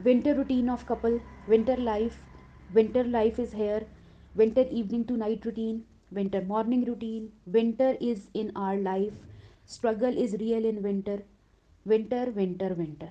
winter routine of couple, winter life, winter life is here, winter evening to night routine, winter morning routine, winter is in our life, struggle is real in winter, winter winter winter।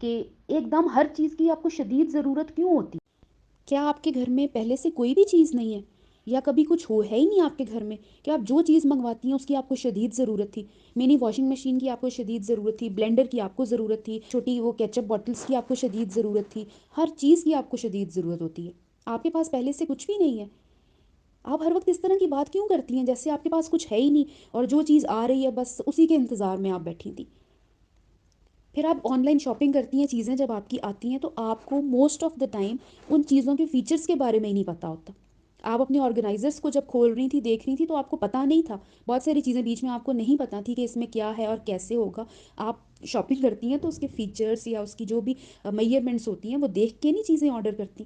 کہ ایک دم ہر چیز کی آپ کو شدید ضرورت کیوں ہوتی؟ کیا آپ کے گھر میں پہلے سے کوئی بھی چیز نہیں ہے، یا کبھی کچھ ہو ہے ہی نہیں آپ کے گھر میں کہ آپ جو چیز منگواتی ہیں اس کی آپ کو شدید ضرورت تھی؟ منی واشنگ مشین کی آپ کو شدید ضرورت تھی، بلینڈر کی آپ کو ضرورت تھی، چھوٹی وہ کیچپ باٹلس کی آپ کو شدید ضرورت تھی، ہر چیز کی آپ کو شدید ضرورت ہوتی ہے. آپ کے پاس پہلے سے کچھ بھی نہیں ہے. آپ ہر وقت اس طرح کی بات کیوں کرتی ہیں جیسے آپ کے پاس کچھ ہے ہی نہیں اور جو چیز آ رہی ہے بس اسی کے انتظار میں آپ بیٹھی تھی. پھر آپ آن لائن شاپنگ کرتی ہیں، چیزیں جب آپ کی آتی ہیں تو آپ کو موسٹ آف دا ٹائم ان چیزوں کے فیچرز کے بارے میں ہی نہیں پتہ ہوتا. آپ اپنے آرگنائزرس کو جب کھول رہی تھی، دیکھ رہی تھی، تو آپ کو پتہ نہیں تھا. بہت ساری چیزیں بیچ میں آپ کو نہیں پتہ تھی کہ اس میں کیا ہے اور کیسے ہوگا. آپ شاپنگ کرتی ہیں تو اس کے فیچرز یا اس کی جو بھی میئرمنٹس ہوتی ہیں وہ دیکھ کے نہیں چیزیں آرڈر کرتی.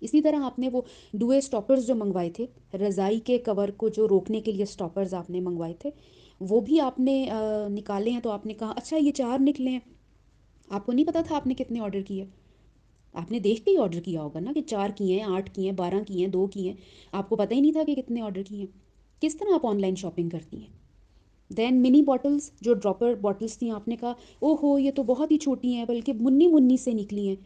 اسی طرح آپ نے وہ ڈوئے اسٹاپرز جو منگوائے تھے، رضائی کے کور کو جو روکنے کے لیے اسٹاپرز آپ نے منگوائے تھے، وہ بھی آپ نے نکالے ہیں. تو آپ نے کہا اچھا یہ 4 نکلے ہیں. آپ کو نہیں پتا تھا آپ نے کتنے آرڈر کیے؟ آپ نے دیکھ کے ہی آرڈر کیا ہوگا نا کہ 4 کیے ہیں، 8 کیے ہیں، 12 کیے ہیں، 2 کیے ہیں. آپ کو پتہ ہی نہیں تھا کہ کتنے آرڈر کیے ہیں. کس طرح آپ آن لائن شاپنگ کرتی ہیں؟ دین منی باٹلز جو ڈراپر باٹلز تھیں، آپ نے کہا او ہو یہ تو بہت ہی چھوٹی ہیں، بلکہ منی منی سے نکلی ہیں.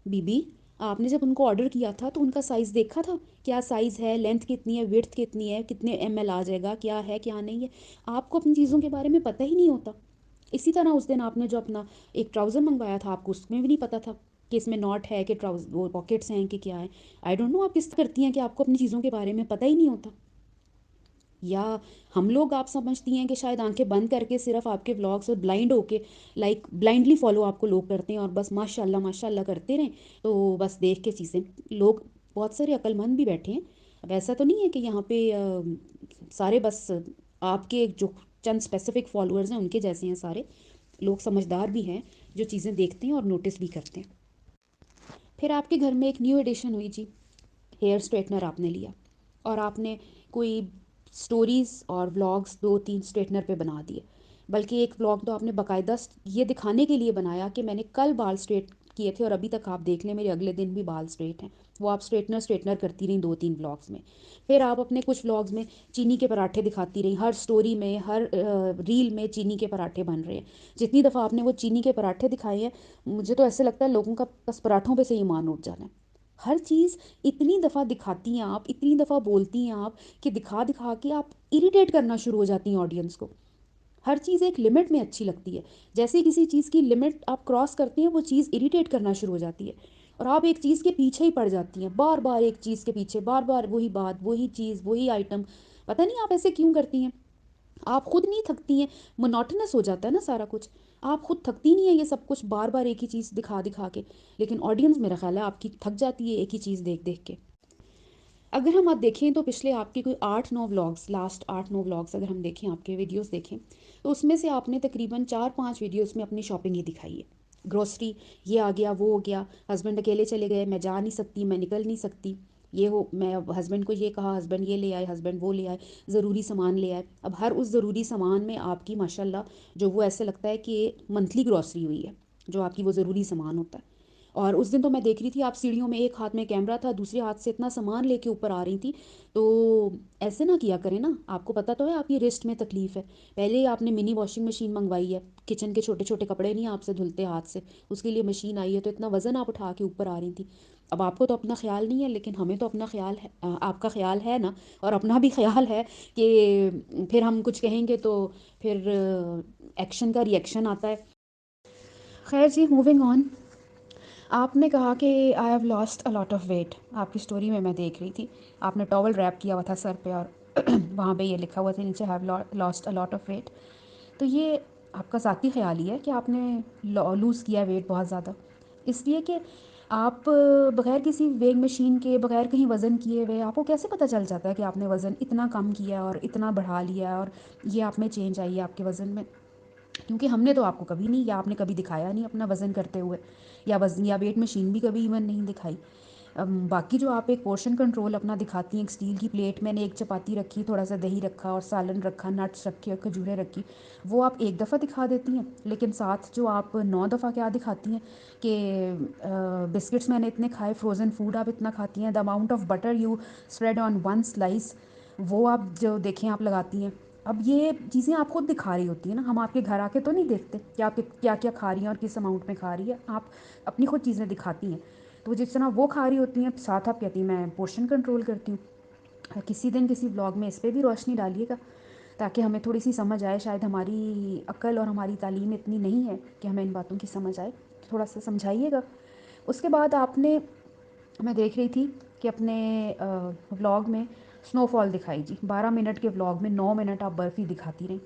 بی بی آپ نے جب ان کو آرڈر کیا تھا تو ان کا سائز دیکھا تھا؟ کیا سائز ہے، لینتھ کتنی ہے، ویڈتھ کتنی ہے، کتنے ایم ایل آ جائے گا، کیا ہے کیا نہیں ہے؟ آپ کو اپنی چیزوں کے بارے میں پتہ ہی نہیں ہوتا. اسی طرح اس دن آپ نے جو اپنا ایک ٹراؤزر منگوایا تھا، آپ کو اس میں بھی نہیں پتہ تھا کہ اس میں ناٹ ہے کہ وہ پاکٹس ہیں کہ کیا ہے. آئی ڈونٹ نو آپ کس طرح کرتی ہیں کہ آپ کو اپنی چیزوں کے بارے میں پتہ ہی نہیں ہوتا. یا ہم لوگ آپ سمجھتی ہیں کہ شاید آنکھیں بند کر کے صرف آپ کے ولاگس اور بلائنڈ ہو کے لائک بلائنڈلی فالو آپ کو لوگ کرتے ہیں اور بس ماشاء اللہ کرتے رہیں تو بس دیکھ کے چیزیں. لوگ بہت سارے عقل مند بھی بیٹھے ہیں. اب ایسا تو نہیں ہے کہ یہاں پہ سارے بس آپ کے جو چند اسپیسیفک فالوورز ہیں ان کے جیسے ہیں. سارے لوگ سمجھدار بھی ہیں جو چیزیں دیکھتے ہیں اور نوٹس بھی کرتے ہیں. پھر آپ کے گھر میں ایک نیو ایڈیشن ہوئی جی، ہیئر اسٹریٹنر آپ نے لیا اور آپ نے کوئی سٹوریز اور ولاگس 2-3 اسٹریٹنر پہ بنا دیے. بلکہ ایک ولاگ تو آپ نے باقاعدہ یہ دکھانے کے لیے بنایا کہ میں نے کل بال اسٹریٹ کیے تھے اور ابھی تک آپ دیکھ لیں میرے اگلے دن بھی بال اسٹریٹ ہیں. وہ آپ اسٹریٹنر کرتی رہیں 2-3 ولاگس میں. پھر آپ اپنے کچھ ولاگس میں چینی کے پراٹھے دکھاتی رہیں، ہر سٹوری میں ہر ریل میں چینی کے پراٹھے بن رہے ہیں. جتنی دفعہ آپ نے وہ چینی کے پراٹھے دکھائے ہیں مجھے تو ایسے لگتا ہے لوگوں کا بس پراٹھوں پہ سے ایمان اٹھ جانا ہے. ہر چیز اتنی دفعہ دکھاتی ہیں آپ، اتنی دفعہ بولتی ہیں آپ کہ دکھا دکھا کے آپ اریٹیٹ کرنا شروع ہو جاتی ہیں آڈینس کو. ہر چیز ایک لمٹ میں اچھی لگتی ہے. جیسے کسی چیز کی لمٹ آپ کراس کرتی ہیں وہ چیز اریٹیٹ کرنا شروع ہو جاتی ہے اور آپ ایک چیز کے پیچھے ہی پڑ جاتی ہیں، بار بار ایک چیز کے پیچھے، بار بار وہی بات، وہی چیز، وہی آئٹم. پتہ نہیں آپ ایسے کیوں کرتی ہیں؟ آپ خود نہیں تھکتی ہیں؟ مونوٹنس ہو جاتا ہے نا سارا کچھ. آپ خود تھکتی نہیں ہیں یہ سب کچھ بار بار ایک ہی چیز دکھا دکھا کے؟ لیکن آڈینس میرا خیال ہے آپ کی تھک جاتی ہے ایک ہی چیز دیکھ دیکھ کے. اگر ہم آپ دیکھیں تو پچھلے آپ کی کوئی 8-9 ولاگس، لاسٹ 8-9 ولاگس اگر ہم دیکھیں، آپ کے ویڈیوز دیکھیں تو اس میں سے آپ نے تقریباً 4-5 ویڈیوز میں اپنی شاپنگ ہی دکھائی ہے. گروسری، یہ آ گیا، وہ ہو گیا، ہسبینڈ اکیلے چلے گئے، میں جا نہیں سکتی، میں نکل نہیں سکتی، یہ ہو، میں ہسبینڈ کو یہ کہا، ہسبینڈ یہ لے آئے، ہسبینڈ وہ لے آئے، ضروری سامان لے آئے. اب ہر اس ضروری سامان میں آپ کی ماشاء اللہ جو وہ ایسے لگتا ہے کہ منتھلی گروسری ہوئی ہے جو آپ کی وہ ضروری سامان ہوتا ہے. اور اس دن تو میں دیکھ رہی تھی آپ سیڑھیوں میں ایک ہاتھ میں کیمرہ تھا، دوسرے ہاتھ سے اتنا سامان لے کے اوپر آ رہی تھی. تو ایسے نہ کیا کریں نا. آپ کو پتہ تو ہے آپ کی رسٹ میں تکلیف ہے. پہلے ہی آپ نے منی واشنگ مشین منگوائی ہے، کچن کے چھوٹے چھوٹے کپڑے نہیں آپ سے دھلتے ہاتھ سے، اس کے لیے مشین آئی ہے تو اتنا وزن آپ اٹھا کے اوپر آ رہی تھی. اب آپ کو تو اپنا خیال نہیں ہے لیکن ہمیں تو اپنا خیال ہے، آپ کا خیال ہے نا، اور اپنا بھی خیال ہے کہ پھر ہم کچھ کہیں گے تو پھر ایکشن کا ری ایکشن آتا ہے. خیر جی، موونگ آن. آپ نے کہا کہ I have lost a lot of weight. آپ کی اسٹوری میں دیکھ رہی تھی آپ نے ٹاول ریپ کیا ہوا تھا سر پہ اور وہاں پہ یہ لکھا ہوا تھا نیچے have lost a lot of weight. تو یہ آپ کا ذاتی خیال ہی ہے کہ آپ نے لوز کیا ویٹ بہت زیادہ، اس لیے کہ آپ بغیر کسی ویگ مشین کے، بغیر کہیں وزن کیے ہوئے آپ کو کیسے پتہ چل جاتا ہے کہ آپ نے وزن اتنا کم کیا اور اتنا بڑھا لیا اور یہ آپ میں چینج آئی ہے آپ کے وزن میں؟ کیونکہ ہم نے تو آپ کو کبھی نہیں، یا آپ نے کبھی دکھایا نہیں اپنا وزن کرتے ہوئے، یا وزن یا ویٹ مشین بھی کبھی ایون نہیں دکھائی. باقی جو آپ ایک پورشن کنٹرول اپنا دکھاتی ہیں، ایک اسٹیل کی پلیٹ میں نے ایک چپاتی رکھی، تھوڑا سا دہی رکھا اور سالن رکھا، نٹس رکھے اور کھجوریں رکھی، وہ آپ ایک دفعہ دکھا دیتی ہیں. لیکن ساتھ جو آپ 9 دفعہ کیا دکھاتی ہیں کہ بسکٹس میں نے اتنے کھائے، فروزن فوڈ آپ اتنا کھاتی ہیں، the amount of butter you spread on one slice وہ آپ جو دیکھیں آپ لگاتی ہیں. اب یہ چیزیں آپ خود دکھا رہی ہوتی ہیں نا, ہم آپ کے گھر آ کے تو نہیں دیکھتے کہ آپ کیا کیا کھا رہی ہیں اور کس اماؤنٹ میں کھا رہی ہے, آپ اپنی خود چیزیں دکھاتی ہیں. تو جس طرح وہ کھا رہی ہوتی ہیں ساتھ آپ کہتی ہیں میں پورشن کنٹرول کرتی ہوں. کسی دن کسی بلاگ میں اس پہ بھی روشنی ڈالیے گا تاکہ ہمیں تھوڑی سی سمجھ آئے. شاید ہماری عقل اور ہماری تعلیم اتنی نہیں ہے کہ ہمیں ان باتوں کی سمجھ آئے, تھوڑا سا سمجھائیے گا. اس کے بعد آپ نے, میں دیکھ رہی تھی کہ اپنے ولاگ میں سنو فال دکھائی جی, 12 منٹ کے ولاگ میں 9 منٹ آپ برفی دکھاتی رہیں.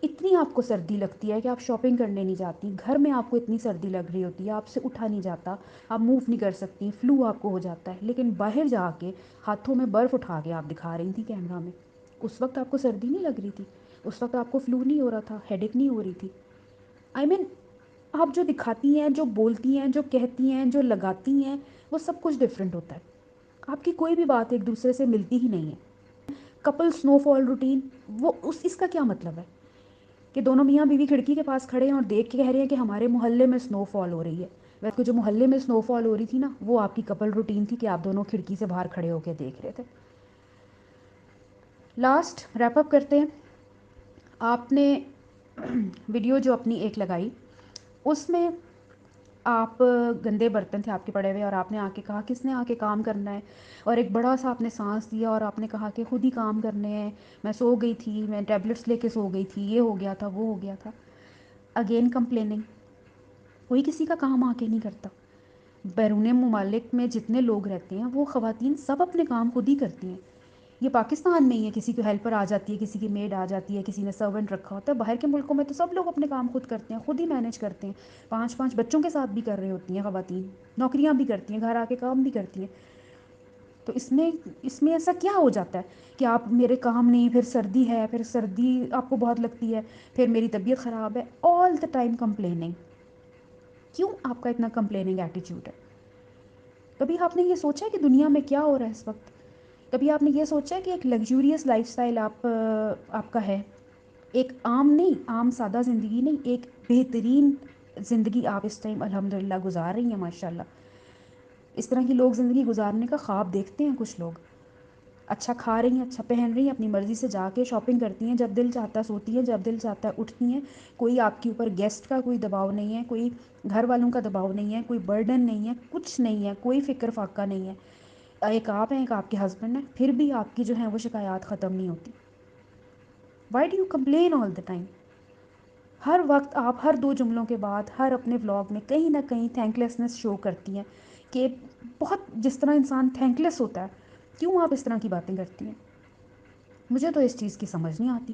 اتنی آپ کو سردی لگتی ہے کہ آپ شاپنگ کرنے نہیں جاتی, گھر میں آپ کو اتنی سردی لگ رہی ہوتی ہے, آپ سے اٹھا نہیں جاتا, آپ موو نہیں کر سکتی, فلو آپ کو ہو جاتا ہے, لیکن باہر جا کے ہاتھوں میں برف اٹھا کے آپ دکھا رہی تھی کیمرہ میں. اس وقت آپ کو سردی نہیں لگ رہی تھی, اس وقت آپ کو فلو نہیں ہو رہا تھا, ہیڈ ایک نہیں ہو رہی تھی. آئی مین آپ جو دکھاتی ہیں, جو بولتی ہیں, جو کہتی ہیں, جو لگاتی ہیں, وہ سب کچھ ڈفرینٹ ہوتا ہے. آپ کی کوئی بھی بات ایک دوسرے سے ملتی ہی نہیں ہے. کپل سنو فال روٹین, وہ اس کا کیا مطلب ہے کہ دونوں میاں بیوی کھڑکی کے پاس کھڑے ہیں اور دیکھ کے کہہ رہے ہیں کہ ہمارے محلے میں سنو فال ہو رہی ہے. ویسے جو محلے میں سنو فال ہو رہی تھی نا, وہ آپ کی کپل روٹین تھی کہ آپ دونوں کھڑکی سے باہر کھڑے ہو کے دیکھ رہے تھے. لاسٹ ریپ اپ کرتے ہیں. آپ نے ویڈیو جو اپنی ایک لگائی, اس میں آپ گندے برتن تھے آپ کے پڑے ہوئے اور آپ نے آ کے کہا کس نے آ کے کام کرنا ہے, اور ایک بڑا سا آپ نے سانس دیا اور آپ نے کہا کہ خود ہی کام کرنے ہیں, میں سو گئی تھی, میں ٹیبلٹس لے کے سو گئی تھی, یہ ہو گیا تھا, وہ ہو گیا تھا. اگین کمپلیننگ, کوئی کسی کا کام آ کے نہیں کرتا. بیرون ممالک میں جتنے لوگ رہتے ہیں وہ خواتین سب اپنے کام خود ہی کرتی ہیں. یہ پاکستان میں ہی ہے, کسی کو ہیلپر آ جاتی ہے, کسی کی میڈ آ جاتی ہے, کسی نے سرونٹ رکھا ہوتا ہے. باہر کے ملکوں میں تو سب لوگ اپنے کام خود کرتے ہیں, خود ہی مینیج کرتے ہیں. 5 بچوں کے ساتھ بھی کر رہی ہوتی ہیں خواتین, نوکریاں بھی کرتی ہیں, گھر آ کے کام بھی کرتی ہیں. تو اس میں ایسا کیا ہو جاتا ہے کہ آپ میرے کام نہیں, پھر سردی ہے, پھر سردی آپ کو بہت لگتی ہے, پھر میری طبیعت خراب ہے, آل دا ٹائم کمپلیننگ. کیوں آپ کا اتنا کمپلیننگ ایٹیٹیوڈ ہے؟ کبھی آپ نے یہ سوچا کہ دنیا میں کیا ہو رہا ہے اس وقت؟ کبھی آپ نے یہ سوچا کہ ایک لگزوریس لائف سٹائل آپ کا ہے, ایک عام نہیں, عام سادہ زندگی نہیں, ایک بہترین زندگی آپ اس ٹائم الحمدللہ گزار رہی ہیں ماشاء اللہ. اس طرح کی لوگ زندگی گزارنے کا خواب دیکھتے ہیں کچھ لوگ. اچھا کھا رہی ہیں, اچھا پہن رہی ہیں, اپنی مرضی سے جا کے شاپنگ کرتی ہیں, جب دل چاہتا ہے سوتی ہیں, جب دل چاہتا ہے اٹھتی ہیں. کوئی آپ کے اوپر گیسٹ کا کوئی دباؤ نہیں ہے, کوئی گھر والوں کا دباؤ نہیں ہے, کوئی برڈن نہیں ہے, کچھ نہیں ہے, کوئی فکر فاقہ نہیں ہے. ایک آپ ہیں, ایک آپ کے ہسبینڈ ہیں, پھر بھی آپ کی جو ہیں وہ شکایات ختم نہیں ہوتی. Why do you complain all the time? ہر وقت آپ ہر 2 جملوں کے بعد ہر اپنے ولاگ میں کہیں نہ کہیں تھینک لیسنس شو کرتی ہیں کہ بہت جس طرح انسان تھینک لیس ہوتا ہے, کیوں آپ اس طرح کی باتیں کرتی ہیں؟ مجھے تو اس چیز کی سمجھ نہیں آتی.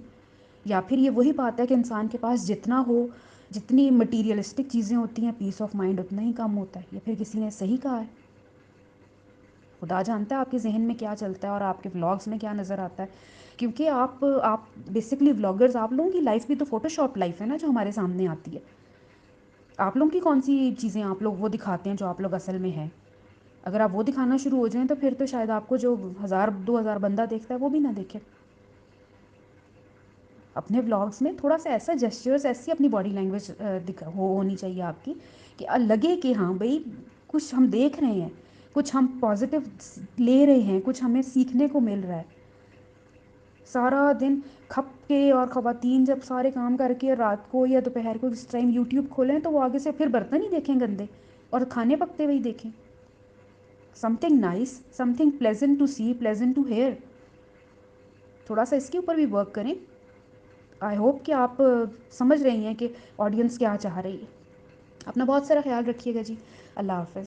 یا پھر یہ وہی بات ہے کہ انسان کے پاس جتنا ہو, جتنی مٹیریلسٹک چیزیں ہوتی ہیں, پیس آف مائنڈ اتنا ہی کم ہوتا ہے. یا پھر کسی نے صحیح کہا ہے. خدا جانتا ہے آپ کے ذہن میں کیا چلتا ہے اور آپ کے ولاگس میں کیا نظر آتا ہے, کیونکہ آپ بیسکلی ولاگرز, آپ لوگوں کی لائف بھی تو فوٹو شاپ لائف ہے نا جو ہمارے سامنے آتی ہے. آپ لوگوں کی کون سی چیزیں آپ لوگ وہ دکھاتے ہیں جو آپ لوگ اصل میں ہیں؟ اگر آپ وہ دکھانا شروع ہو جائیں تو پھر تو شاید آپ کو جو 1000-2000 بندہ دیکھتا ہے وہ بھی نہ دیکھے. اپنے ولاگس میں تھوڑا سا ایسا جیسچرز, ایسی اپنی باڈی لینگویج ہونی چاہیے آپ کی کہ لگے کہ ہاں بھئی کچھ ہم دیکھ رہے ہیں, کچھ ہم پازیٹیو لے رہے ہیں, کچھ ہمیں سیکھنے کو مل رہا ہے. سارا دن کھپ کے, اور خواتین جب سارے کام کر کے رات کو یا دوپہر کو اس ٹائم یوٹیوب کھولیں تو وہ آگے سے پھر برتن ہی دیکھیں گندے, اور کھانے پکتے ہوئے دیکھیں. Something nice, something pleasant to see, pleasant to hear. تھوڑا سا اس کے اوپر بھی ورک کریں. آئی ہوپ کہ آپ سمجھ رہی ہیں کہ آڈینس کیا چاہ رہی ہے. اپنا بہت سارا خیال رکھیے گا جی. اللہ حافظ.